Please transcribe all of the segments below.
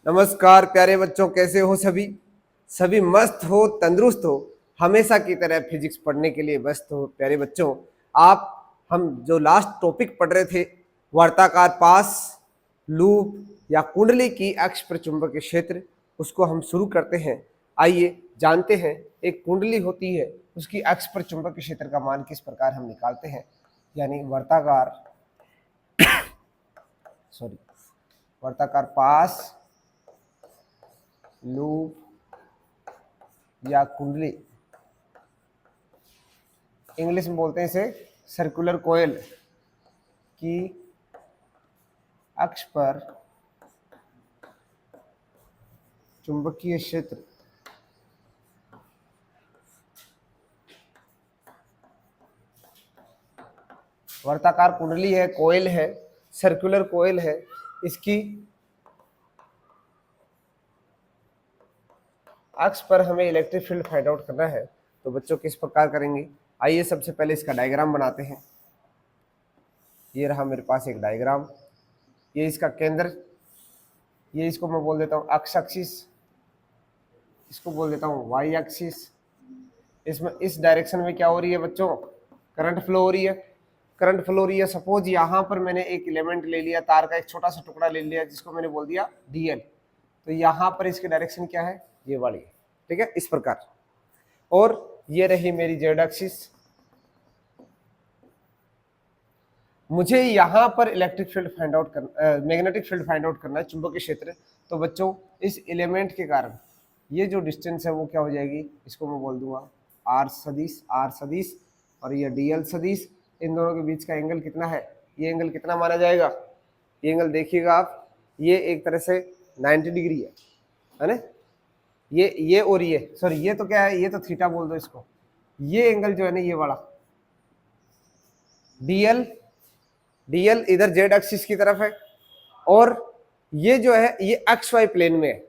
नमस्कार प्यारे बच्चों, कैसे हो सभी? सभी मस्त हो, तंदुरुस्त हो, हमेशा की तरह फिजिक्स पढ़ने के लिए व्यस्त हो। प्यारे बच्चों, आप हम जो लास्ट टॉपिक पढ़ रहे थे, वर्ताकार पास, लूप या कुंडली की अक्ष पर चुंबकीय क्षेत्र, उसको हम शुरू करते हैं। आइए जानते हैं, एक कुंडली होती है, उसकी अक्ष पर चुंबकीय क्षेत्र का मान किस प्रकार हम निकालते हैं। यानी वर्ताकार वर्ताकार पास, लूप या कुंडली, इंग्लिश में बोलते हैं इसे सर्कुलर कोयल, की अक्ष पर चुंबकीय क्षेत्र वर्ताकार कुंडली है, कोयल है, सर्कुलर कोयल है। इसकी अक्ष पर हमें इलेक्ट्रिक फील्ड फाइंड आउट करना है। तो बच्चों किस प्रकार करेंगे, आइए सबसे पहले इसका डायग्राम बनाते हैं। ये रहा मेरे पास एक डायग्राम, ये इसका केंद्र, ये इसको मैं बोल देता हूँ अक्ष एक्सिस, इसको बोल देता हूँ वाई एक्सिस। इसमें इस डायरेक्शन में क्या हो रही है बच्चों, करंट फ्लो हो रही है। करंट फ्लो हो रही है, सपोज यहाँ पर मैंने एक एलिमेंट ले लिया, तार का एक छोटा सा टुकड़ा ले लिया, जिसको मैंने बोल दिया डीएल। तो यहाँ पर इसकी डायरेक्शन क्या है, ये वाली है, ठीक है, इस प्रकार। और ये रही मेरी जेड एक्सिस। मुझे यहाँ पर इलेक्ट्रिक फील्ड फाइंड आउट करना, मैग्नेटिक फील्ड फाइंड आउट करना है, चुंबकीय क्षेत्र। तो बच्चों इस एलिमेंट के कारण ये जो डिस्टेंस है वो क्या हो जाएगी, इसको मैं बोल दूंगा आर सदिश, और ये डीएल सदिश। इन दोनों के बीच का एंगल कितना है, ये एंगल कितना माना जाएगा, ये एंगल देखिएगा आप, ये एक तरह से 90 डिग्री है ना। ये और ये सॉरी, ये तो क्या है, ये तो थीटा बोल दो इसको। ये एंगल जो है ना, ये वाला डीएल इधर जेड एक्सिस की तरफ है, और ये जो है ये एक्स वाई प्लेन में है।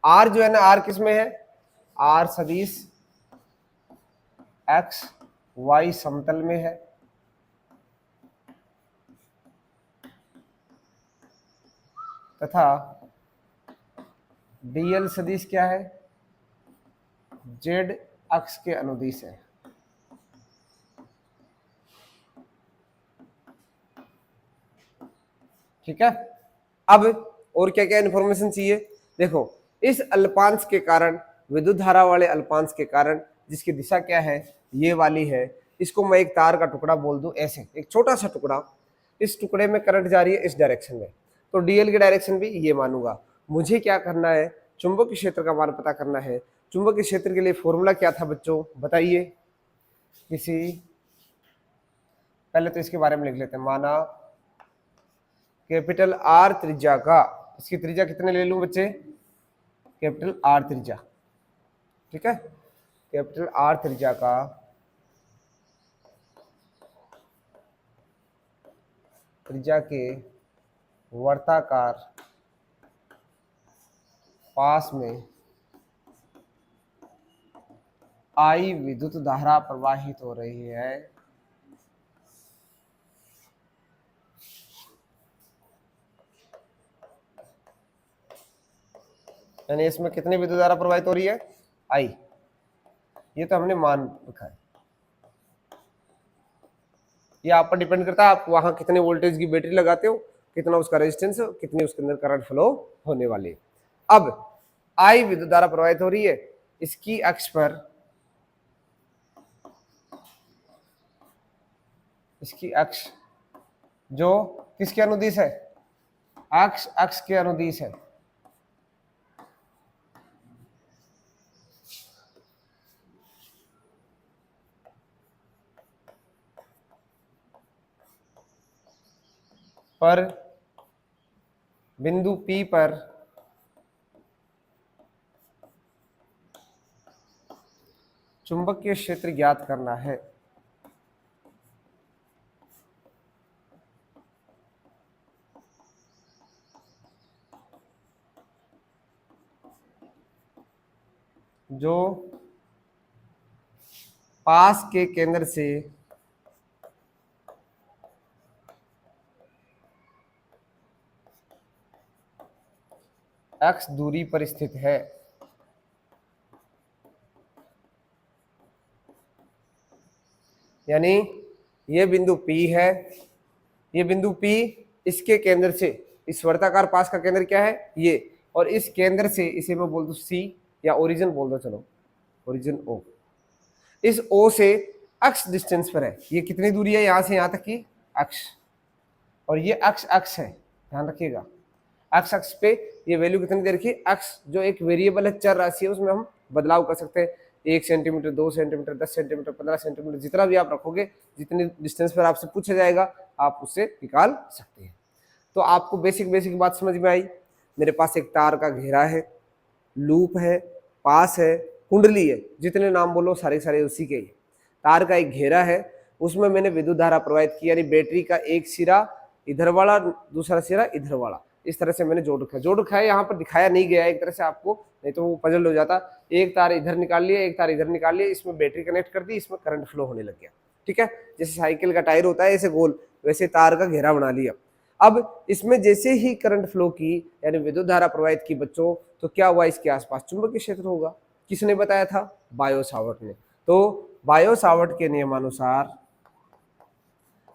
आर जो है ना, आर किस में है, आर सदिश एक्स वाई समतल में है, तथा डीएल सदिश क्या है, जेड अक्ष के अनुदिश है। ठीक है, अब और क्या क्या इंफॉर्मेशन चाहिए, देखो इस अल्पांश के कारण, विद्युत धारा वाले अल्पांश के कारण, जिसकी दिशा क्या है, ये वाली है, इसको मैं एक तार का टुकड़ा बोल दूं, ऐसे एक छोटा सा टुकड़ा, इस टुकड़े में करंट जा रही है इस डायरेक्शन में, तो डीएल की डायरेक्शन भी ये मानूंगा। मुझे क्या करना है, चुंबकीय क्षेत्र का मान पता करना है। चुंबकीय क्षेत्र के लिए फॉर्मूला क्या था बच्चों, बताइए किसी, पहले तो इसके बारे में लिख लेते हैं। माना कैपिटल आर त्रिज्या का, इसकी त्रिज्या कितने ले लूं बच्चे, कैपिटल आर त्रिज्या, ठीक है, कैपिटल आर त्रिज्या का त्रिज्या के वर्ताकार पास में आई विद्युत धारा प्रवाहित हो रही है, यानी इसमें कितनी विद्युत धारा प्रवाहित हो रही है, आई। ये तो हमने मान रखा है, ये आप पर डिपेंड करता है, आप वहां कितने वोल्टेज की बैटरी लगाते हो, कितना उसका रेजिस्टेंस, कितनी उसके अंदर करंट फ्लो होने वाली है। अब आई विद्युत धारा प्रवाहित हो रही है, इसकी अक्ष पर, इसकी अक्ष जो किसके अनुदिश है, अक्ष के अनुदिश है। पर बिंदु P पर चुंबकीय क्षेत्र ज्ञात करना है। जो पास के केंद्र से x दूरी पर स्थित है। यानी ये बिंदु P है, ये बिंदु P, इसके केंद्र से, इस वर्ताकार पास का केंद्र क्या है ये, और इस केंद्र से इसे मैं बोल दूं C या ओरिजिन बोल दो, चलो ओरिजिन O। इस O से x डिस्टेंस पर है, ये कितनी दूरी है यहां से यहां तक की x, और ये x है, ध्यान रखिएगा x पे ये वैल्यू कितनी दे रखी है x, जो एक वेरिएबल है, चर राशि है, उसमें हम बदलाव कर सकते हैं, 1 सेंटीमीटर, 2 सेंटीमीटर, 10 सेंटीमीटर, 15 सेंटीमीटर, जितना भी आप रखोगे, जितनी डिस्टेंस पर आपसे पूछा जाएगा आप उससे निकाल सकते हैं। तो आपको बेसिक बात समझ में आई। मेरे पास एक तार का घेरा है, लूप है, पास है, कुंडली है, जितने नाम बोलो सारे सारे उसी के ही। तार का एक घेरा है, उसमें मैंने विद्युत धारा प्रवाहित की, यानी बैटरी का एक सिरा इधर वाला, दूसरा सिरा इधर वाला, इस तरह से मैंने जोड़ रखा है। यहाँ पर दिखाया नहीं गया एक तरह से आपको, नहीं तो वो पजल हो जाता। एक तार इधर निकाल लिया, एक तार इधर निकाल लिया, इसमें बैटरी कनेक्ट कर दी, इसमें करंट फ्लो होने लग गया। ठीक है, जैसे साइकिल का टायर होता है ऐसे गोल, वैसे तार का घेरा बना लिया। अब इसमें जैसे ही करंट फ्लो की, यानी विद्युत धारा प्रवाहित की बच्चों, तो क्या हुआ, इसके आसपास चुंबकीय क्षेत्र होगा। किसने बताया था, बायो सावर्ट ने। तो बायो सावर्ट के नियमानुसार,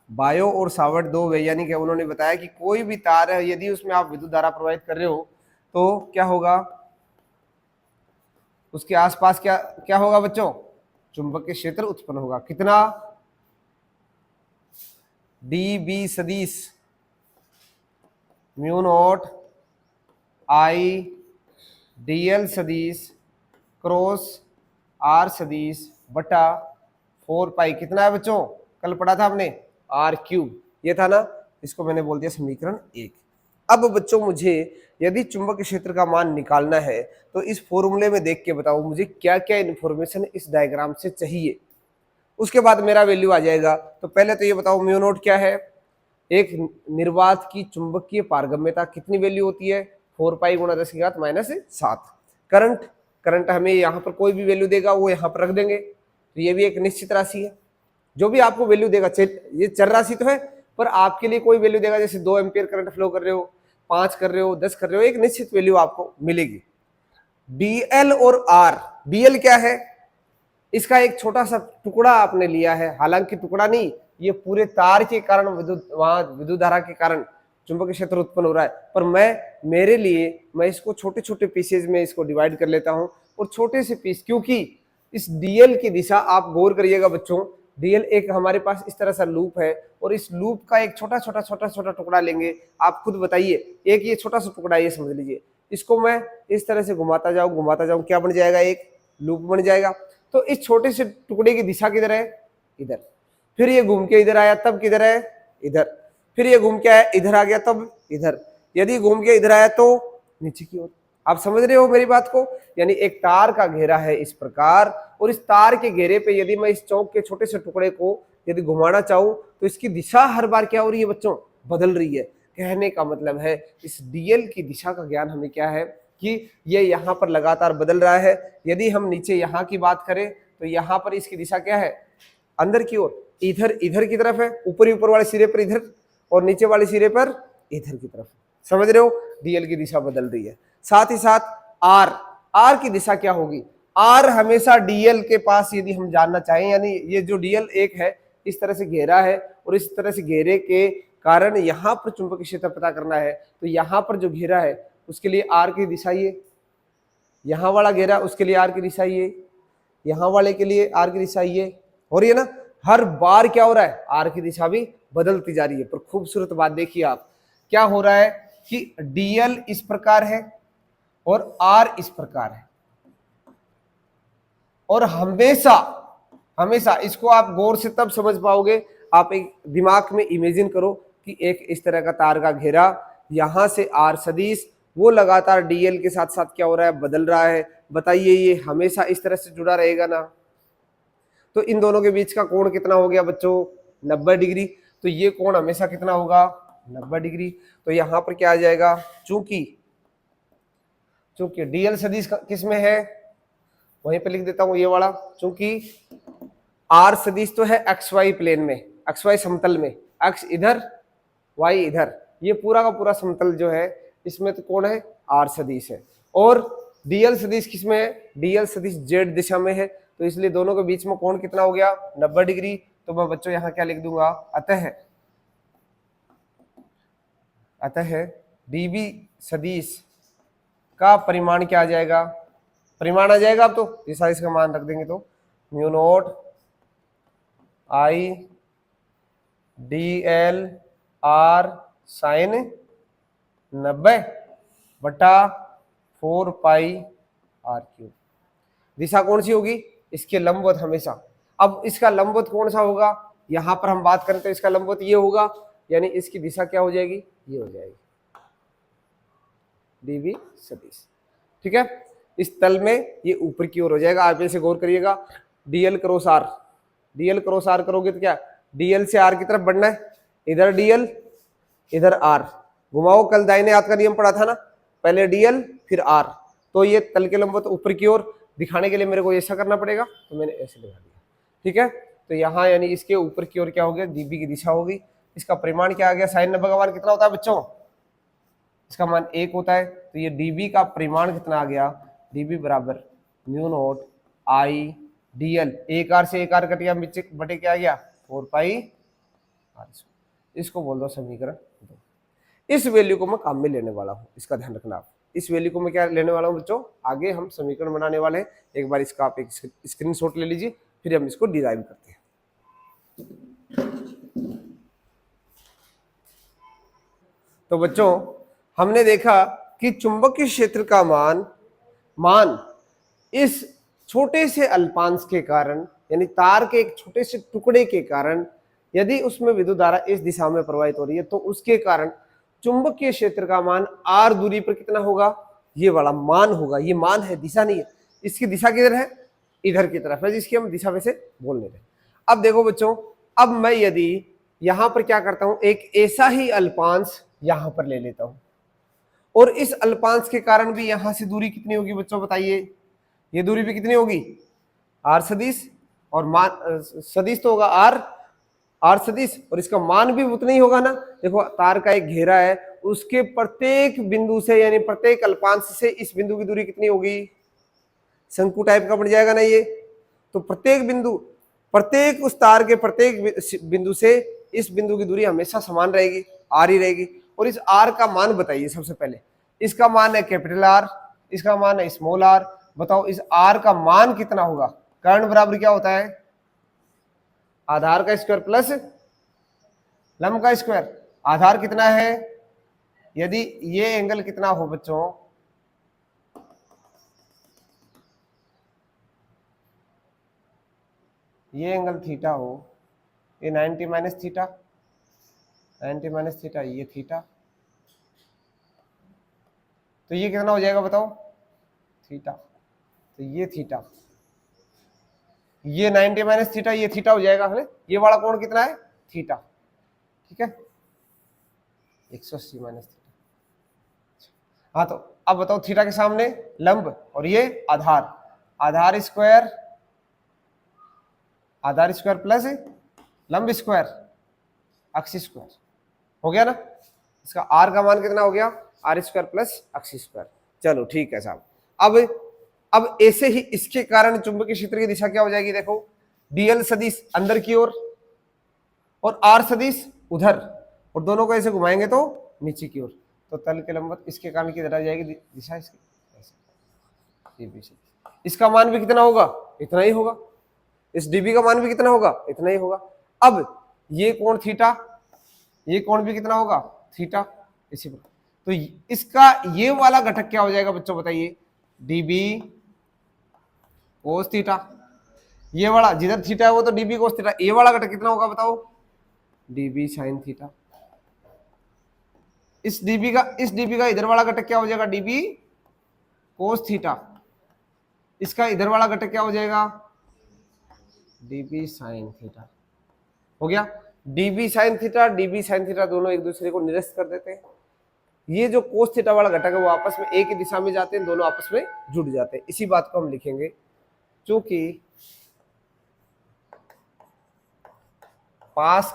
बायो और सावर्ट दो वैज्ञानिक है, उन्होंने बताया कि कोई भी तार है, यदि उसमें आप विद्युत धारा प्रवाहित कर रहे हो तो क्या होगा, उसके आसपास क्या क्या होगा बच्चों, चुंबकीय क्षेत्र उत्पन्न होगा। कितना, डी बी सदिश म्यू नॉट आई डीएल सदिश क्रॉस आर सदिश बटा 4 पाई, कितना है बच्चों, कल पढ़ा था आपने, आर क्यूब, ये था ना, इसको मैंने बोल दिया समीकरण 1। अब बच्चों मुझे यदि चुंबकीय क्षेत्र का मान निकालना है तो इस फॉर्मूले में देख के बताओ मुझे क्या क्या इन्फॉर्मेशन इस डायग्राम से चाहिए, उसके बाद मेरा वैल्यू आ जाएगा। तो पहले तो ये बताओ म्यू नॉट क्या है, एक निर्वात की चुंबकीय पारगम्यता कितनी वैल्यू होती है, 4 पाई गुणा 10⁻⁷। करंट हमें यहाँ पर कोई भी वैल्यू देगा वो यहाँ पर रख देंगे, तो ये भी एक निश्चित राशि है। जो भी आपको वैल्यू देगा, ये चर राशि तो है, पर आपके लिए कोई वैल्यू देगा, जैसे 2 एम्पियर करंट फ्लो कर रहे हो, 5 कर रहे हो, 10 कर रहे हो, एक निश्चित वैल्यू आपको मिलेगी। बीएल और आर, बीएल क्या है, इसका एक छोटा सा टुकड़ा आपने लिया है, हालांकि टुकड़ा नहीं, ये पूरे तार के कारण विद्युत धारा के कारण चुंबकीय क्षेत्र उत्पन्न हो रहा है, पर मेरे लिए मैं इसको छोटे छोटे पीसेज में इसको डिवाइड कर लेता हूं, और छोटे से पीस, क्योंकि इस डीएल की दिशा, आप गौर करिएगा बच्चों, डीएल एक हमारे पास इस तरह सा लूप है, और इस लूप का एक छोटा छोटा टुकड़ा लेंगे। आप खुद बताइए, एक ये छोटा सा टुकड़ा ये समझ लीजिए, इसको मैं इस तरह से घुमाता जाऊं, क्या बन जाएगा, एक लूप बन जाएगा। तो इस छोटे से टुकड़े की दिशा किधर है, इधर, फिर ये घूम के इधर आया तब किधर है, इधर, फिर ये घूम के आया इधर आ गया तब इधर, यदि घूम के इधर आया तो नीचे की ओर। आप समझ रहे हो मेरी बात को, यानी एक तार का घेरा है इस प्रकार, और इस तार के घेरे पे यदि मैं इस चौक के छोटे से टुकड़े को यदि घुमाना चाहूं तो इसकी दिशा हर बार क्या हो रही है बच्चों, बदल रही है। कहने का मतलब है इस डीएल की दिशा का ज्ञान हमें क्या है कि ये यहाँ पर लगातार बदल रहा है। यदि हम नीचे यहाँ की बात करें तो यहाँ पर इसकी दिशा क्या है, अंदर की ओर, इधर की तरफ है, ऊपर वाले सिरे पर इधर और नीचे वाले सिरे पर इधर की तरफ। समझ रहे हो, डीएल की दिशा बदल रही है। साथ ही साथ आर की दिशा क्या होगी, आर हमेशा डीएल के पास, यदि हम जानना चाहें, यानी ये जो डीएल एक है इस तरह से घेरा है, और इस तरह से घेरे के कारण यहाँ पर चुंबकीय क्षेत्र पता करना है, तो यहाँ पर जो घेरा है उसके लिए आर की दिशा ये, यहाँ वाला घेरा उसके लिए आर की दिशा ये, यहाँ वाले के लिए आर की दिशा ये हो रही है ना। हर बार क्या हो रहा है, आर की दिशा भी बदलती जा रही है। पर खूबसूरत बात देखिए आप, क्या हो रहा है कि डीएल इस प्रकार है और आर इस प्रकार है, और हमेशा इसको आप गौर से तब समझ पाओगे, आप एक दिमाग में इमेजिन करो कि एक इस तरह का तार का घेरा, यहां से आर सदिश, वो लगातार डीएल के साथ साथ क्या हो रहा है, बदल रहा है। बताइए ये हमेशा इस तरह से जुड़ा रहेगा ना, तो इन दोनों के बीच का कोण कितना हो गया बच्चों, 90 डिग्री। तो ये कोण हमेशा कितना होगा, 90 डिग्री। तो यहां पर क्या आ जाएगा, चूंकि डीएल सदिश किस में है, वहीं पे लिख देता हूं ये वाला, चूंकि आर सदिश तो है एक्स वाई प्लेन में, एक्स वाई समतल में, एक्स इधर वाई इधर, ये पूरा का पूरा समतल जो है इसमें तो कौन है, आर सदिश है, और डीएल सदिश किसमें है, डीएल सदिश जेड दिशा में है, तो इसलिए दोनों के बीच में कोण कितना हो गया, 90 डिग्री। तो मैं बच्चों यहाँ क्या लिख दूंगा, अतः डीबी सदिश का परिमाण क्या आ जाएगा, परिमाण आ जाएगा। अब तो दिशा इसका मान रख देंगे तो mu naught I D L R sine 90 बटा 4 पाई आर क्यूब। दिशा कौन सी होगी, इसके लंबवत हमेशा। अब इसका लंबवत कौन सा होगा, यहां पर हम बात करें तो इसका लंबवत ये होगा, यानी इसकी दिशा क्या हो जाएगी, ये हो जाएगी डीवी सदिश। ठीक है, इस तल में ये ऊपर की ओर हो जाएगा। आप इसे गौर करिएगा, DL cross R, DL cross R करोगे तो क्या, डीएल से आर की तरफ बढ़ना है, इधर डीएल इधर आर, घुमाओ, कल दाहिने हाथ का नियम पढ़ा था ना, पहले डीएल फिर आर, तो ये तल के लंबवत ऊपर की ओर दिखाने के लिए मेरे को ऐसा करना पड़ेगा, तो मैंने ऐसे दिखा दिया। ठीक है, तो यहाँ यानी इसके ऊपर की ओर क्या हो गया, डीबी की दिशा होगी। इसका परिमाण क्या आ गया, साइन 90 का मान कितना होता है बच्चों, इसका मान 1 होता है, तो ये डीबी का परिमाण कितना आ गया, डीबी बराबर म्यू नॉट आई डीएल, एक आर से एक आर कट गया, बटे क्या आ गया 4 पाई आर। इसको बोल दो समीकरण 2। इस वैल्यू को मैं काम में लेने वाला हूं, इसका ध्यान रखना आप। इस वैल्यू को मैं क्या लेने वाला हूं बच्चों, आगे हम समीकरण बनाने वाले हैं। एक बार इसका आप एक स्क्रीनशॉट ले लीजिए, फिर हम इसको डिराइव करते हैं। तो बच्चों हमने देखा कि चुंबकीय क्षेत्र का मान इस छोटे से अल्पांश के कारण, यानी तार के एक छोटे से टुकड़े के कारण, यदि उसमें विद्युत धारा इस दिशा में प्रवाहित हो रही है तो उसके कारण चुंबकीय क्षेत्र का मान r दूरी पर कितना होगा, ये वाला मान होगा। ये मान है, दिशा नहीं है। इसकी दिशा किधर है, इधर की तरफ है, जिसकी हम दिशा वैसे बोलने रहे। अब देखो बच्चों, अब मैं यदि यहां पर क्या करता हूं, एक ऐसा ही अल्पांश यहां पर ले लेता हूं, और इस अल्पांश के कारण भी यहां से दूरी कितनी होगी बच्चों बताइए, ये दूरी भी कितनी होगी, आर सदिश, और मान सदिश तो होगा आर सदिश, और इसका मान भी उतना ही होगा ना। देखो तार का एक घेरा है, उसके प्रत्येक बिंदु से, यानी प्रत्येक अल्पांश से इस बिंदु की दूरी कितनी होगी, शंकु टाइप का बन जाएगा ना ये। तो प्रत्येक उस तार के प्रत्येक बिंदु से इस बिंदु की दूरी हमेशा समान रहेगी, आर ही रहेगी। और इस आर का मान बताइए सबसे पहले, इसका मान है कैपिटल आर, इसका मान है स्मॉल आर। बताओ इस आर का मान कितना होगा, कर्ण बराबर क्या होता है, आधार का स्क्वायर प्लस लंब का स्क्वायर। आधार कितना है, यदि ये एंगल कितना हो बच्चों, ये एंगल थीटा हो, ये 90 माइनस थीटा, 90 माइनस थीटा, ये थीटा, तो ये कितना हो जाएगा बताओ, थीटा। तो ये थीटा, ये 90 माइनस थीटा, ये थीटा हो जाएगा है। ये वाला कोण कितना है, थीटा। ठीक है, 180 माइनस थीटा। हाँ, तो अब बताओ थीटा के सामने लंब, और ये आधार, आधार स्क्वायर प्लस लंब स्क्वायर अक्ष स्क्वायर, हो गया ना। इसका आर का मान कितना हो गया, are square plus x square. चलो ठीक है साहब। अब ऐसे ही इसके कारण चुंबकीय क्षेत्र की दिशा क्या हो जाएगी, देखो डीएल सदिश अंदर की ओर और आर सदिश उधर, और दोनों को ऐसे घुमाएंगे तो नीचे की ओर, तो तल के लंबवत इसके कारण की तरह जाएगी दिशा इसकी ऐसे। इसका मान भी कितना होगा, इतना ही होगा। इस डीबी का मान भी कितना होगा, इतना ही होगा। अब ये कोण थीटा, ये कोण भी कितना होगा, थीटा। इसी पर तो इसका ये वाला घटक क्या हो जाएगा बच्चों बताइए, डीबी कोस थीटा। ये वाला जिधर थीटा है वो तो डीबी कोस थीटा, ये वाला घटक कितना होगा बताओ, डीबी साइन थीटा। इस डीबी का इधर वाला घटक क्या हो जाएगा, डीबी कोस थीटा। इसका इधर वाला घटक क्या हो जाएगा, डीबी साइन थीटा। हो गया, डीबी साइन थीटा दोनों एक दूसरे को निरस्त कर देते हैं। ये जो कोस थीटा वाला घटक है वो आपस में एक ही दिशा में जाते हैं, दोनों आपस में जुड़ जाते हैं। इसी बात को हम लिखेंगे, क्योंकि पास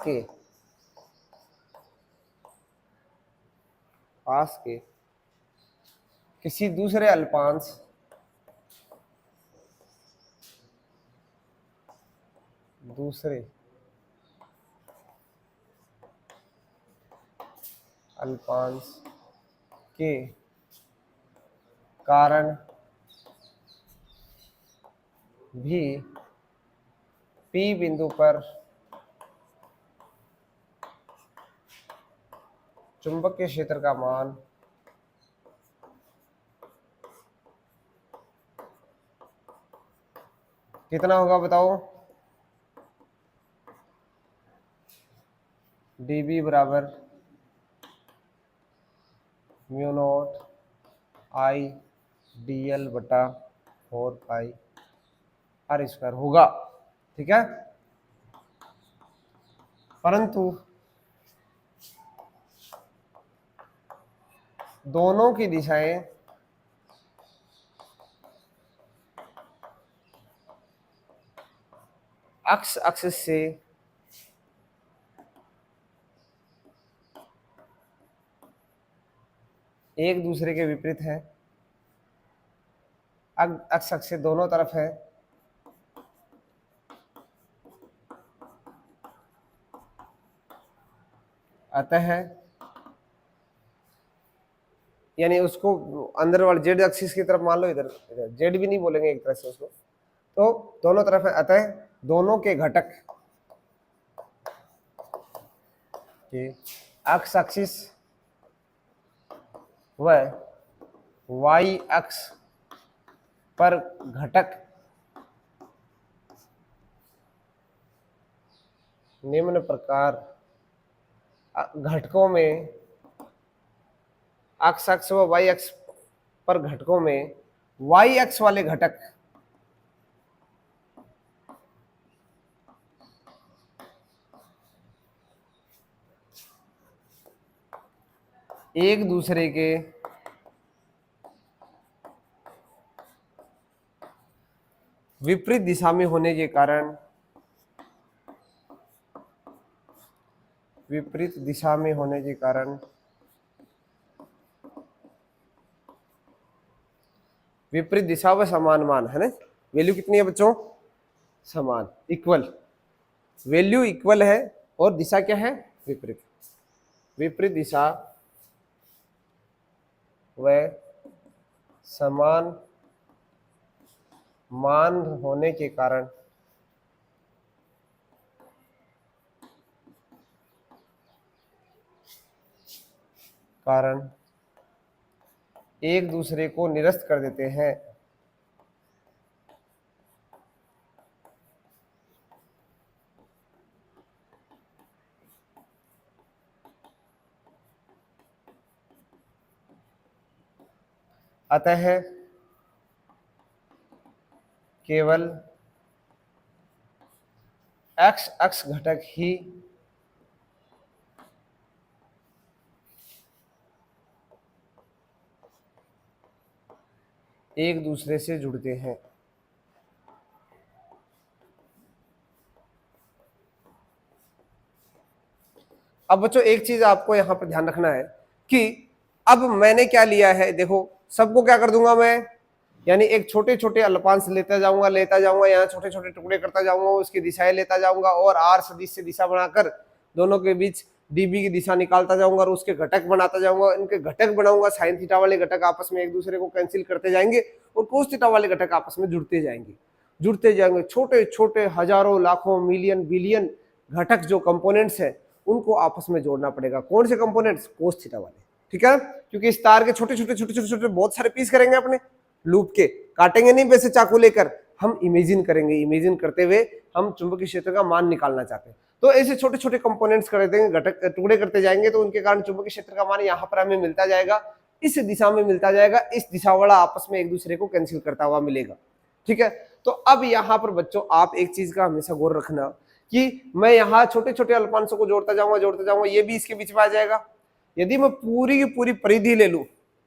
के किसी दूसरे अल्पांश के कारण भी P बिंदु पर चुंबकीय क्षेत्र का मान कितना होगा बताओ? dB बराबर म्यू नॉट I dl बटा 4 पाई r स्क्वायर होगा। ठीक है, परंतु दोनों की दिशाएं अक्ष एक्सिस से एक दूसरे के विपरीत है। अक्ष एक्सिस से दोनों तरफ है, अतः यानी उसको अंदर वाले जेड एक्सिस की तरफ मान लो, इधर जेड भी नहीं बोलेंगे एक तरह से उसको, तो दोनों तरफ है, अतः दोनों के घटक के एक्स एक्सिस व वाई अक्ष पर घटक निम्न प्रकार घटकों में एक्स अक्ष व वाई अक्ष पर घटकों में वाई अक्ष वाले घटक एक दूसरे के विपरीत दिशा में होने के कारण विपरीत दिशा में होने के कारण विपरीत दिशा व समान मान है ना। वैल्यू कितनी है बच्चों? समान, इक्वल, वैल्यू इक्वल है और दिशा क्या है? विपरीत। विपरीत दिशा व समान मान होने के कारण एक दूसरे को निरस्त कर देते हैं। अतः केवल एक्स अक्ष घटक ही एक दूसरे से जुड़ते हैं। अब बच्चों एक चीज आपको यहां पर ध्यान रखना है कि अब मैंने क्या लिया है, देखो सबको क्या कर दूंगा मैं, यानी एक छोटे छोटे अल्पांश लेता जाऊंगा यहाँ छोटे छोटे टुकड़े करता जाऊंगा, उसकी दिशाएं लेता जाऊंगा और आर सदिश से दिशा बनाकर दोनों के बीच डीबी की दिशा निकालता जाऊंगा और उसके घटक बनाता जाऊंगा। इनके घटक बनाऊंगा, साइन थीटा वाले घटक आपस में एक दूसरे को कैंसिल करते जाएंगे और कोस थीटा वाले घटक आपस में जुड़ते जाएंगे। छोटे छोटे हजारों लाखों मिलियन बिलियन घटक जो कंपोनेंट्स है उनको आपस में जोड़ना पड़ेगा। कौन से कंपोनेंट्स? कोस थीटा वाले। ठीक है, क्योंकि इस तार के छोटे छोटे छोटे छोटे छोटे बहुत सारे पीस करेंगे अपने लूप के, काटेंगे नहीं वैसे चाकू लेकर, हम इमेजिन करेंगे। इमेजिन करते हुए हम चुंबकीय क्षेत्र का मान निकालना चाहते हैं, तो ऐसे छोटे छोटे कंपोनेंट्स कर देंगे, घटक टुकड़े करते जाएंगे, तो उनके कारण चुंबकीय क्षेत्र का मान यहाँ पर हमें मिलता जाएगा, इस दिशा में मिलता जाएगा, इस दिशा वाला आपस में एक दूसरे को कैंसिल करता हुआ मिलेगा। ठीक है, तो अब यहाँ पर बच्चों आप एक चीज का हमेशा गौर रखना कि मैं यहाँ छोटे छोटे अल्पांशों को जोड़ता जाऊंगा, ये भी इसके बीच में आ जाएगा। यदि मैं पूरी की पूरी परिधि ले लूं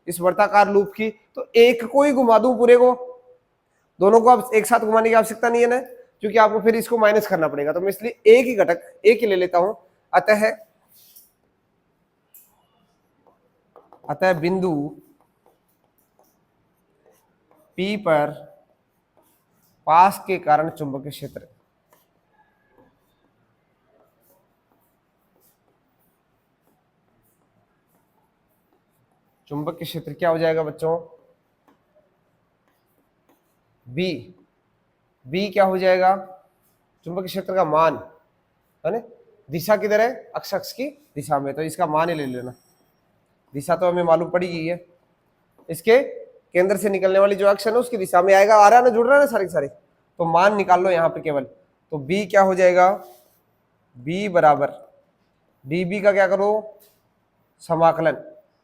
इस वर्ताकार लूप की, तो एक को ही घुमा दूं पूरे को, दोनों को अब एक साथ घुमाने की आवश्यकता नहीं है ना, क्योंकि आपको फिर इसको माइनस करना पड़ेगा, तो मैं इसलिए एक ही घटक एक ही ले लेता हूं। अतः बिंदु P पर पास के कारण चुंबकीय क्षेत्र, चुंबकीय क्षेत्र क्या हो जाएगा बच्चों, बी। बी क्या हो जाएगा, चुंबकीय क्षेत्र का मान, है ना। दिशा किधर है, अक्ष अक्ष की दिशा में, तो इसका मान ही ले लेना। दिशा तो हमें मालूम पड़ी गई है, इसके केंद्र से निकलने वाली जो अक्ष है ना उसकी दिशा में आएगा। आ रहा है ना, जुड़ रहा है ना सारे के सारे, तो मान निकाल लो यहाँ पे केवल। तो बी क्या हो जाएगा, बी बराबर डीबी का क्या करो, समाकलन।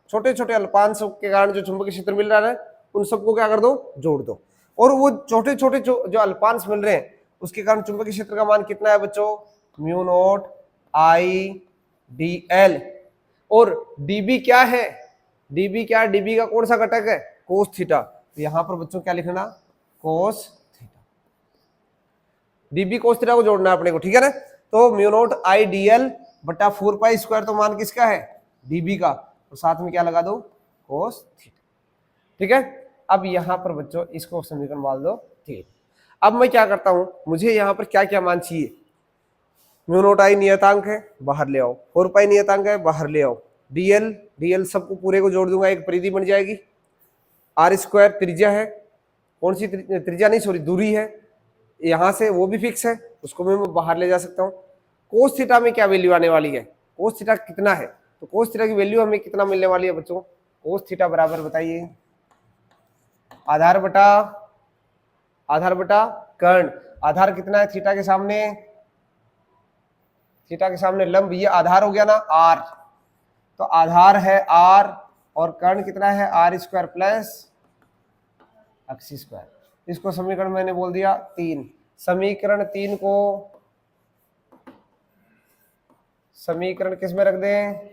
छोटे छोटे अल्पांशों के कारण जो चुंबकीय क्षेत्र मिल रहा है उन सबको क्या कर दो, जोड़ दो। और वो छोटे छोटे जो अल्पांश मिल रहे हैं उसके कारण चुंबकीय क्षेत्र का मान कितना है बच्चों, mu naught I D L. और डीबी क्या है, डीबी क्या है, डीबी का कौन सा घटक है, कोस थीटा। तो यहां पर बच्चों क्या लिखना, cos theta. DB cos theta को जोड़ना है अपने को, ठीक है ना। तो mu naught I D L बटा 4 पाई स्क्वायर, तो मान किसका है, डीबी का, तो साथ में क्या लगा दो, कोस थीटा, ठीक है। अब यहां पर बच्चों इसको समीकरण डाल दो, ठीक। अब मैं क्या करता हूं, मुझे यहां पर क्या क्या मान चाहिए, म्यू नॉट आई नियतांक है, बाहर ले आओ, 4 पाई नियतांक है, बाहर ले आओ, डीएल, डीएल सबको पूरे को जोड़ दूंगा, एक परिधि बन जाएगी। आर स्क्वायर त्रिज्या है, कौन सी त्रिज्या नहीं सॉरी दूरी है, यहां से वो भी फिक्स है, उसको मैं बाहर ले जा सकता हूँ। कोस थीटा में क्या वैल्यू आने वाली है, कोस थीटा कितना है, तो कोस थीटा की वैल्यू हमें कितना मिलने वाली है बच्चों, कोस थीटा बराबर बताइए, आधार बटा कर्ण। आधार कितना है थीटा के सामने, थीटा के सामने लंब, ये आधार हो गया ना आर, तो आधार है आर और कर्ण कितना है are square plus x square. इसको समीकरण मैंने बोल दिया 3। समीकरण 3 को समीकरण किस में रख दें,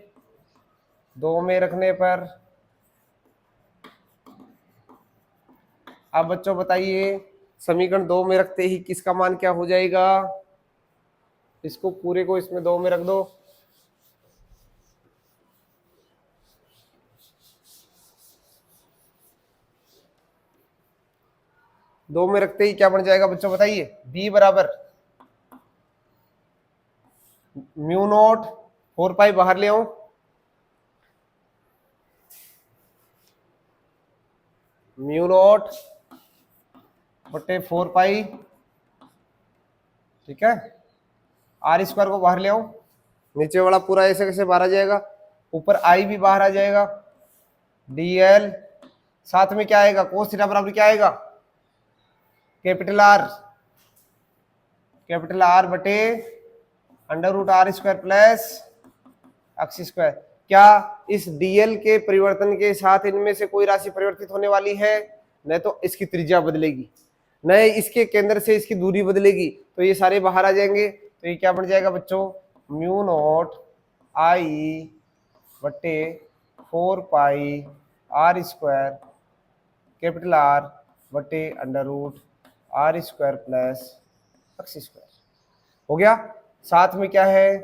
2 में रखने पर, अब बच्चों बताइए समीकरण 2 में रखते ही किसका मान क्या हो जाएगा, इसको पूरे को इसमें 2 में रख दो, दो में रखते ही क्या बन जाएगा बच्चों बताइए, बी बराबर म्यू नॉट 4 पाई बाहर ले आऊं, म्यू नॉट बटे 4 पाई, ठीक है। आर स्क्वायर को बाहर ले आऊं, नीचे वाला पूरा ऐसे कैसे बाहर आ जाएगा, ऊपर आई भी बाहर आ जाएगा, डीएल साथ में क्या आएगा, कोस थीटा बराबर क्या आएगा, कैपिटल आर बटे under root R square plus x square. क्या इस डीएल के परिवर्तन के साथ इनमें से कोई राशि परिवर्तित होने वाली है, नहीं तो इसकी त्रिज्या बदलेगी, नहीं इसके केंद्र से इसकी दूरी बदलेगी, तो ये सारे बाहर आ जाएंगे। तो ये क्या बन जाएगा बच्चों, म्यू नॉट आई बटे 4 pi R square capital R बटे under root R square plus x square हो गया। साथ में क्या है,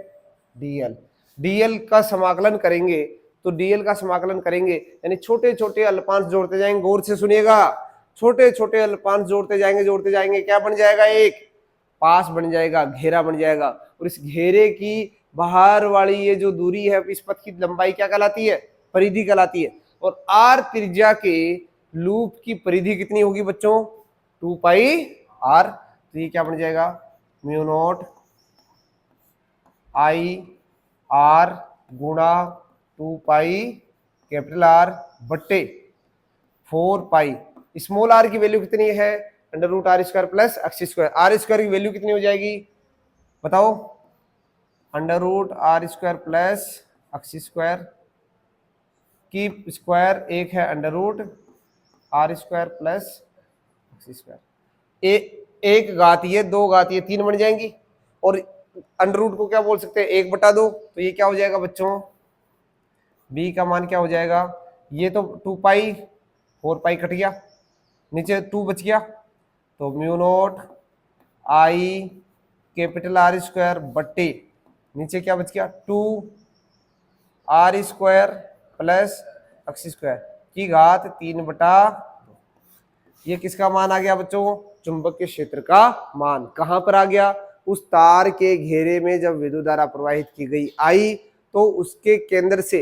डीएल, डीएल का समाकलन करेंगे, तो डीएल का समाकलन करेंगे यानी छोटे छोटे अल्पांश जोड़ते जाएंगे, गौर से सुनिएगा, छोटे छोटे अल्पांश जोड़ते जाएंगे, क्या बन जाएगा, एक पास बन जाएगा, घेरा बन जाएगा, और इस घेरे की बाहर वाली ये जो दूरी है इस पथ की लंबाई क्या कहलाती है, परिधि कहलाती है। और आर त्रिज्या के लूप की परिधि कितनी होगी बच्चों, 2 पाई आर, तो ये क्या बन जाएगा, म्यू नॉट आई आर गुणा 2 पाई कैपिटल आर बट्टे 4 पाई, स्मॉल आर की वैल्यू कितनी है, under root R square plus x square. R square की वैल्यू कितनी हो जाएगी बताओ, under root R square plus x square की स्क्वायर एक है under root R square plus x square, एक घात ये, 2 घात ये, 3 बन जाएंगी, और अंडर रूट को क्या बोल सकते हैं, 1/2, तो ये क्या हो जाएगा बच्चों, बी का मान क्या हो जाएगा, ये तो 2 पाई 4 पाई कट गया, नीचे 2 बच गया, तो म्यू नॉट आई कैपिटल आर स्क्वायर बट्टे नीचे क्या बच गया, 2 R square plus x square की घात 3/2। ये किसका मान आ गया बच्चों? चुंबकीय क्षेत्र का मान। कहां पर आ गया? उस तार के घेरे में जब विद्युत धारा प्रवाहित की गई आई तो उसके केंद्र से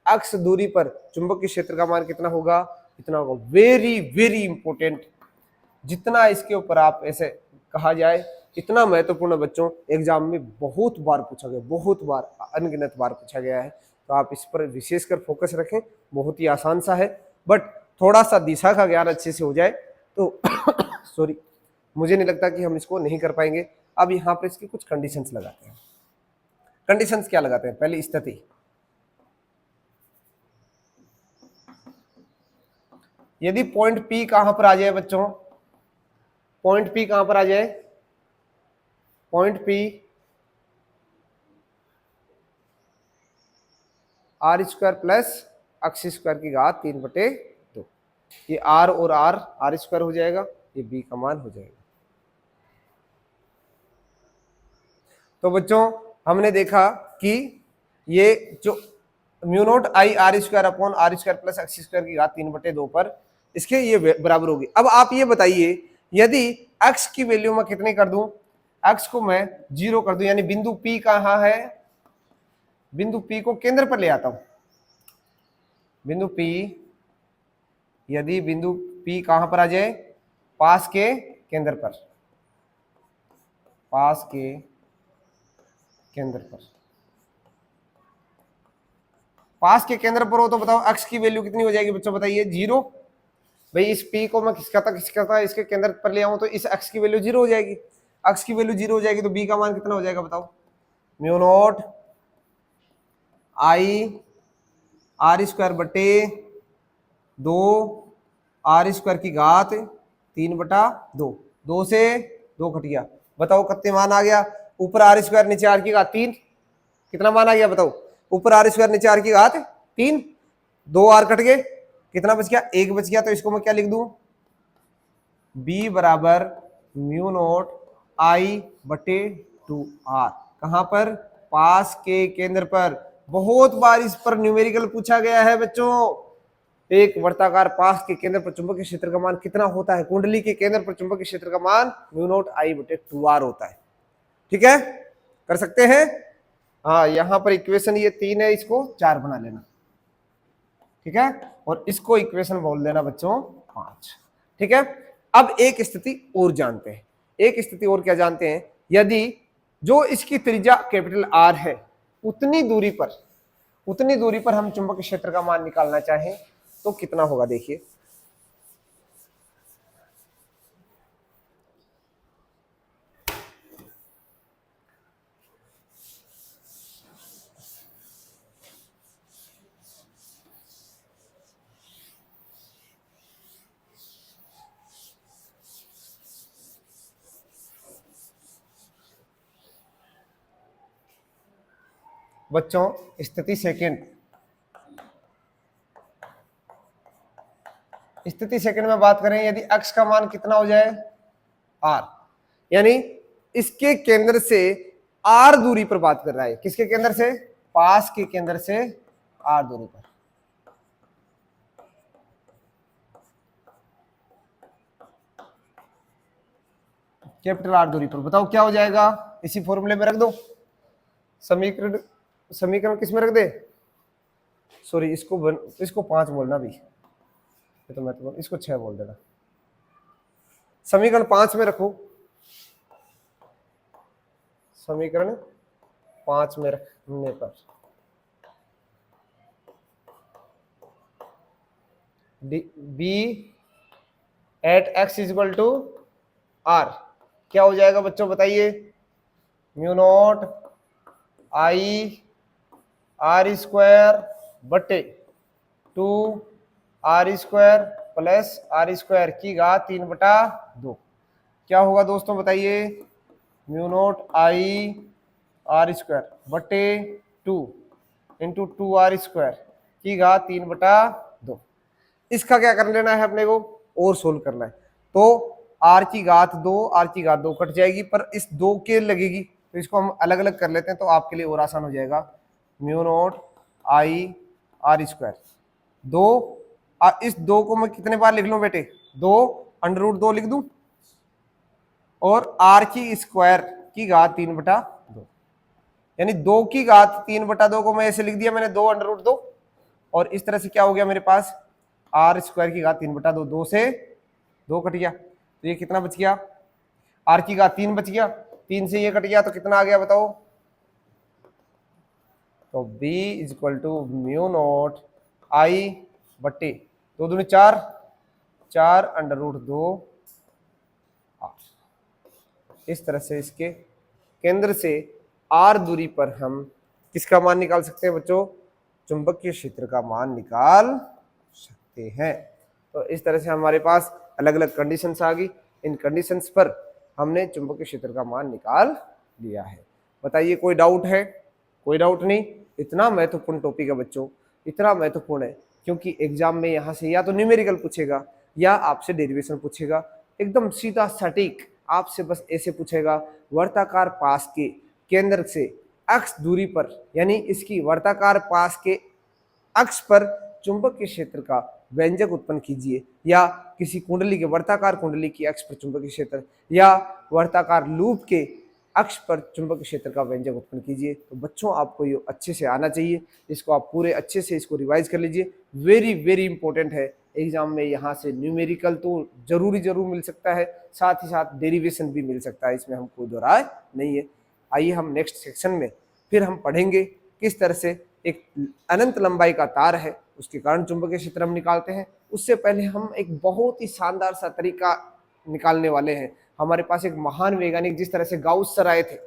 अक्ष दूरी पर चुंबकीय क्षेत्र का मान कितना होगा? इतना होगा। वेरी वेरी इंपॉर्टेंट, जितना इसके ऊपर आप ऐसे कहा जाए इतना महत्वपूर्ण बच्चों, एग्जाम में बहुत बार पूछा गया, बहुत बार, अनगिनत बार पूछा गया है। तो आप इस पर विशेषकर फोकस रखें। बहुत ही आसान सा है, बट थोड़ा सा दिशा का ज्ञान अच्छे से हो जाए तो सॉरी, मुझे नहीं लगता कि हम इसको नहीं कर पाएंगे। अब यहाँ पर इसकी कुछ कंडीशंस लगाते हैं। कंडीशंस क्या लगाते हैं? पहली स्थिति, यदि पॉइंट P कहां पर आ जाए बच्चों? पॉइंट P कहां पर आ जाए? Point P R square plus x square की घात 3/2। ये R और R स्क्वायर हो जाएगा, ये B का मान हो जाएगा। तो बच्चों हमने देखा कि ये जो mu naught I R square upon R square plus x square की घात 3/2 पर इसके ये बराबर होगी। अब आप ये बताइए, यदि x की वैल्यू मैं कितनी कर दूं? x को मैं 0 कर दूं, यानी बिंदु P कहां है? बिंदु P को केंद्र पर ले आता हूं। बिंदु P, यदि बिंदु P कहां पर आ जाए? पास के केंद्र पर, पास के केंद्र पर, पास के केंद्र पर हो तो बताओ x की वैल्यू कितनी हो जाएगी बच्चों? बताइए। 0। भाई इस P को मैं किसका था इसके केंद्र पर ले आऊं तो इस x की वैल्यू 0 हो जाएगी। x की वैल्यू 0 हो जाएगी तो B का मान कितना हो जाएगा बताओ? Mu naught I R square बटे 2 आर स्क्वायर की घात 3/2। 2 से 2 घट गया, बताओ कितने मान आ गया? ऊपर आर स्क्वायर नीचे आर की घात 3, कितना मान आ गया बताओ? ऊपर आर स्क्वायर नीचे आर की घात 3, 2 आर कट गए, कितना बच गया? 1 बच गया। तो इसको मैं क्या लिख दूं? B बराबर म्यू नॉट आई बटे 2R। कहां पर? पास के केंद्र पर। बहुत बार इस पर न्यूमेरिकल पूछा गया है बच्चों। एक वर्ताकार पास के केंद्र पर चुंबकीय क्षेत्र का मान कितना होता है? कुंडली के केंद्र पर चुंबकीय क्षेत्र का मान म्यू नॉट आई बटे 2R होता है। ठीक है, कर सकते हैं। हाँ, यहां पर इक्वेशन ये 3 है, इसको 4 बना लेना। ठीक है, और इसको इक्वेशन बोल देना बच्चों 5। ठीक है, अब एक स्थिति और जानते हैं। एक स्थिति और क्या जानते हैं? यदि जो इसकी त्रिज्या कैपिटल R है उतनी दूरी पर हम चुंबकीय क्षेत्र का मान निकालना चाहें तो कितना होगा? देखिए, बच्चों स्थिति सेकंड में बात करें, यदि x का मान कितना हो जाए? R, यानी इसके केंद्र से R दूरी पर बात कर रहा है। किसके केंद्र से? पास के केंद्र से R दूरी पर। कैपिटल R दूरी पर, बताओ क्या हो जाएगा? इसी फॉर्मूले में रख दो। समीकरण किस में रख दे? सॉरी, इसको 5 बोलना भी, तो मैं तो इसको 6 बोल देना। समीकरण 5 में रखो। समीकरण 5 में रखने पर B at x equal to R क्या हो जाएगा बच्चों? बताइए। Mu naught I R square बटे 2 R square plus R square की घात 3/2 क्या होगा दोस्तों? बताइए। Mu naught I R square बटे 2 इंटू 2R स्क्वायर की घात 3/2। इसका क्या कर लेना है अपने को? और सोल्व करना है। तो R की घात 2, R की घात 2 कट जाएगी, पर इस 2 के लगेगी, तो इसको हम अलग अलग कर लेते हैं तो आपके लिए और आसान हो जाएगा। Mu naught I R square 2, इस 2 को मैं कितने बार लिख लूं बेटे? 2 अंडर रूट 2 लिख दूं, और आर की स्क्वायर की घात 3/2, यानी 2 की घात 3/2 को मैं ऐसे लिख दिया मैंने, 2 अंडर रूट 2, और इस तरह से क्या हो गया मेरे पास, आर स्क्वायर की घात 3/2, 2 से 2 कट गया, तो ये कितना बच गया, आर की घात 3 बच गया, 3 से ये कट गया तो कितना आ गया बताओ, तो b is equal to mu naught I बट्टे 2 दूनी 4, 4 अंडर रूट 2 आर। इस तरह से इसके केंद्र से आर दूरी पर हम किसका मान निकाल सकते हैं बच्चों, चुंबकीय क्षेत्र का मान निकाल सकते हैं। तो इस तरह से हमारे पास अलग अलग कंडीशंस आ गई, इन कंडीशंस पर हमने चुंबकीय क्षेत्र का मान निकाल लिया है। बताइए कोई डाउट है, कोई डाउट नहीं। इतना महत्वपूर्ण टॉपिक है बच्चों, इतना महत्वपूर्ण है क्योंकि एग्जाम में यहाँ से या तो न्यूमेरिकल पूछेगा या आपसे डेरिवेशन पूछेगा, एकदम सीधा सटीक आपसे बस ऐसे पूछेगा, वर्ताकार पास के केंद्र से अक्ष दूरी पर, यानी इसकी वर्ताकार पास के अक्ष पर चुंबकीय क्षेत्र का व्यंजक उत्पन्न कीजिए, या किसी कुंडली के वर्ताकार कुंडली की अक्ष पर चुंबकीय क्षेत्र, या वर्ताकार लूप के अक्ष पर चुंबकीय क्षेत्र का व्यंजक उत्पन्न कीजिए। तो बच्चों आपको ये अच्छे से आना चाहिए, इसको आप पूरे अच्छे से इसको रिवाइज कर लीजिए, वेरी वेरी इंपॉर्टेंट है। एग्जाम में यहाँ से न्यूमेरिकल तो जरूर मिल सकता है, साथ ही साथ डेरिवेशन भी मिल सकता है, इसमें हम कोई दो राय नहीं है। आइए हम नेक्स्ट सेक्शन में फिर हम पढ़ेंगे किस तरह से एक अनंत लंबाई का तार है, उसके कारण चुंबकीय क्षेत्र हम निकालते हैं। उससे पहले हम एक बहुत ही शानदार सा तरीका निकालने वाले हैं। हमारे पास एक महान वैज्ञानिक जिस तरह से गाउस सर आए थे,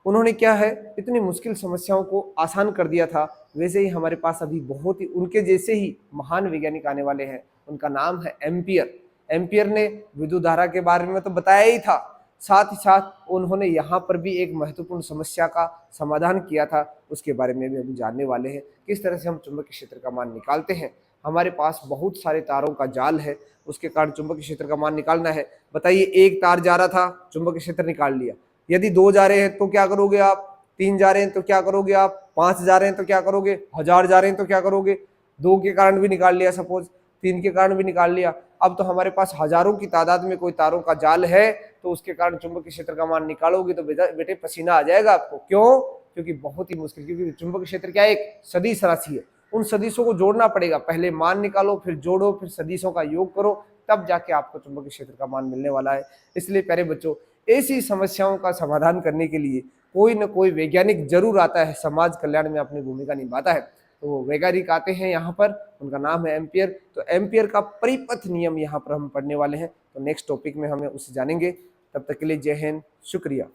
उन्होंने क्या है इतनी मुश्किल समस्याओं को आसान कर दिया था, वैसे ही हमारे पास अभी बहुत ही उनके जैसे ही महान वैज्ञानिक आने वाले हैं। उनका नाम है एम्पियर। एम्पियर ने विद्युत धारा के बारे में तो बताया ही था, साथ ही साथ उन्होंने यहाँ पर भी एक महत्वपूर्ण समस्या का समाधान किया था, उसके बारे में भी हम जानने वाले हैं किस तरह से हम चुंबकीय क्षेत्र का मान निकालते हैं। हमारे पास बहुत सारे तारों का जाल है, उसके कारण चुंबकीय क्षेत्र का मान निकालना है। बताइए एक तार जा रहा था, चुंबकीय क्षेत्र निकाल लिया, यदि 2 जा रहे हैं तो क्या करोगे आप, 3 जा रहे हैं तो क्या करोगे आप, 5 जा रहे हैं तो क्या करोगे, 1000 जा रहे हैं तो क्या करोगे, 2 के कारण भी निकाल लिया, सपोज 3 के कारण भी निकाल लिया। अब तो हमारे पास हजारों की तादाद में कोई तारों का जाल है, तो उसके कारण चुंबकीय क्षेत्र का मान निकालोगे तो बेटे पसीना आ जाएगा आपको। क्यों? क्योंकि बहुत ही मुश्किल, क्योंकि चुंबकीय क्षेत्र क्या है, एक सदिश राशि है, उन सदिशों को जोड़ना पड़ेगा, पहले मान निकालो फिर जोड़ो फिर सदिशों का योग करो, तब जाके आपको चुंबकीय क्षेत्र का मान मिलने वाला है। इसलिए प्यारे बच्चों, ऐसी समस्याओं का समाधान करने के लिए कोई न कोई वैज्ञानिक जरूर आता है, समाज कल्याण में अपनी भूमिका निभाता है। तो वो वैज्ञानिक आते हैं यहाँ पर, उनका नाम है एम्पियर। तो एम्पियर का परिपथ नियम यहाँ पर हम पढ़ने वाले हैं, तो नेक्स्ट टॉपिक में हमें उसे जानेंगे। तब तक के लिए जय हिंद, शुक्रिया।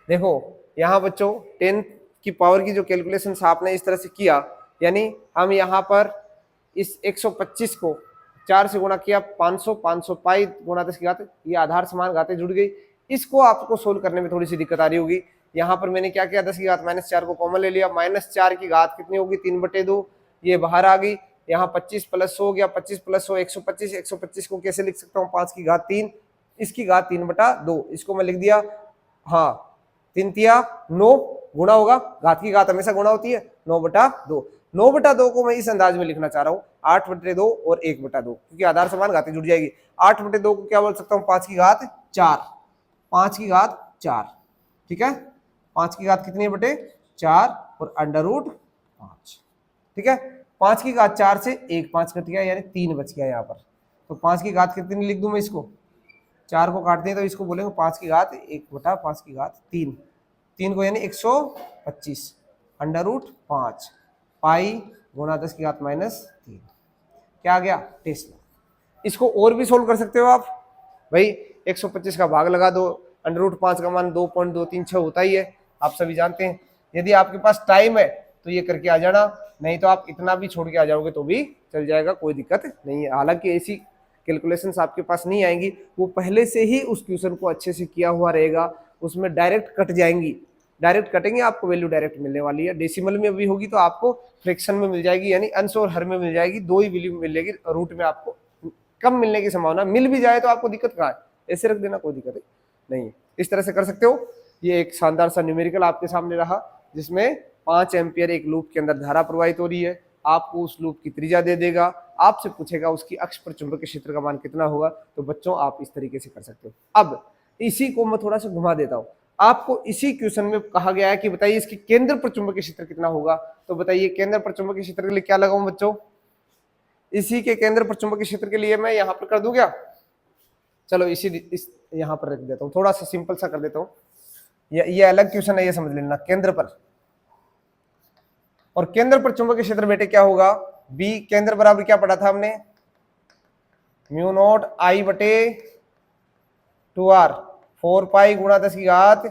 देखो यहाँ बच्चों 10 की पावर की जो कैलकुलेशन आपने इस तरह से किया, यानी हम यहाँ पर इस 125 को 4 से गुणा किया, 500 500 पाई गुणा 10 की घात, ये आधार समान घातें जुड़ गई। इसको आपको सोल्व करने में थोड़ी सी दिक्कत आ रही होगी। यहाँ पर मैंने क्या किया, 10 की घात -4 को कॉमन ले लिया, -4 की घात कितनी होगी 3/2, ये बाहर आ गई। यहाँ 25 प्लस हो गया, 25 प्लस हो 125, 125 को कैसे लिख सकता हूँ 5 की घात 3, इसकी घात 3/2, इसको मैं लिख दिया, हाँ 3 तिया 9 गुणा होगा, घात की घात हमेशा गुणा होती है, 9/2। 9/2 को मैं इस अंदाज में लिखना चाह रहा हूँ 8/2 और 1/2, क्योंकि आधार समान घातें जुड़ जाएगी। 8/2 को क्या बोल सकता हूँ 5 की घात 4, 5 की घात 4, ठीक है, 5 की घात कितनी है बटे 4 और √5, ठीक है। 5 की घात 4 से 1 5 कट गया, यानी 3 बच गया यहाँ पर। तो 5 की घात कितनी लिख दूं मैं, इसको 4 को काटते हैं तो इसको बोलेंगे 5 की घात 1/5 की घात 3, 3 को यानी 125 √5 पाई गुणा 10 की घात -3, क्या आ गया टेस्ला। इसको और भी सोल्व कर सकते हो आप भाई, 125 का भाग लगा दो, √5 का मान 2.236 होता ही है, आप सभी जानते हैं। यदि आपके पास टाइम है तो ये करके आ जाना, नहीं तो आप इतना भी छोड़ के आ जाओगे तो भी चल जाएगा, कोई दिक्कत नहीं है। हालांकि ऐसी कैलकुलेशंस आपके पास नहीं आएंगी, वो पहले से ही उस क्वेश्चन को अच्छे से किया हुआ रहेगा, उसमें डायरेक्ट कट जाएंगी, डायरेक्ट कटेंगे, आपको वैल्यू डायरेक्ट मिलने वाली है। डेसिमल में भी होगी तो आपको फ्रैक्शन में मिल जाएगी, यानी अंश और हर में मिल जाएगी, दो ही वैल्यू मिलेगी, रूट में आपको कम मिलने की संभावना, मिल भी जाए तो आपको दिक्कत कहाँ है, ऐसे रख देना, कोई दिक्कत नहीं है, इस तरह से कर सकते हो। ये एक शानदार सा न्यूमेरिकल आपके सामने रहा, जिसमें 5 एम्पियर एक लूप के अंदर धारा प्रवाहित हो रही है, आपको उस लूप की त्रिज्या दे देगा, आपसे पूछेगा उसकी अक्ष पर चुंबकीय क्षेत्र का मान कितना होगा। तो बच्चों आप इस तरीके से कर सकते हो। अब इसी को मैं थोड़ा सा घुमा देता हूँ, आपको इसी क्वेश्चन में कहा गया है कि बताइए इसकी केंद्र पर चुंबकीय क्षेत्र कितना होगा। तो बताइए केंद्र पर चुंबकीय क्षेत्र के लिए क्या लगाऊं बच्चों, इसी के केंद्र पर चुंबकीय क्षेत्र के लिए मैं यहाँ पर कर दूं क्या, चलो इस यहाँ पर रख देता हूँ, थोड़ा सा सिंपल सा कर देता हूँ, ये अलग क्वेश्चन है, ये समझ लेना। केंद्र पर और केंद्र पर चुंबकीय क्षेत्र बेटे क्या होगा, बी केंद्र बराबर क्या पढ़ा था हमने, μ0I/2r, 4 पाई गुणा 10 की घात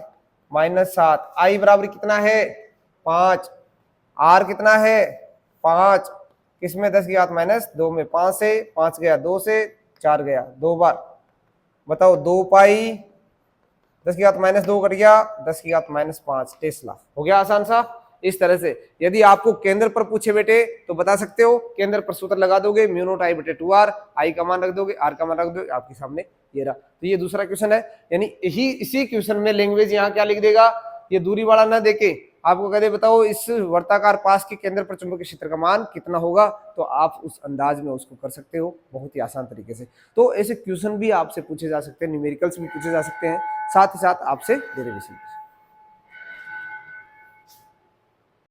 -7, आई बराबर कितना है 5, आर कितना है 5, किसमें 10 की घात -2 में, 5 से 5 गया, 2 से 4 गया, 2 बार, बताओ 2 पाई 10 की घात -2 कट गया, 10 की घात -5 टेस्ला, हो गया आसान सा। इस तरह से यदि आपको केंद्र पर पूछे बेटे तो बता सकते हो, केंद्र पर सूत्र लगा दोगे μ0I/2r, आई का मान रख दोगे, आर का मान रख दोगे, आपके सामने ये रहा। तो ये दूसरा क्वेश्चन है, यानी इसी क्वेश्चन में लैंग्वेज यहाँ क्या लिख देगा, ये दूरी वाला ना देके आपको कह दे बताओ इस वर्ताकार पास के केंद्र पर चुंबकीय क्षेत्र का मान कितना होगा, तो आप उस अंदाज में उसको कर सकते हो बहुत ही आसान तरीके से। तो ऐसे क्वेश्चन भी आपसे पूछे जा सकते हैं, न्यूमेरिकल्स भी पूछे जा सकते हैं, साथ ही साथ आपसे डेरिवेशन।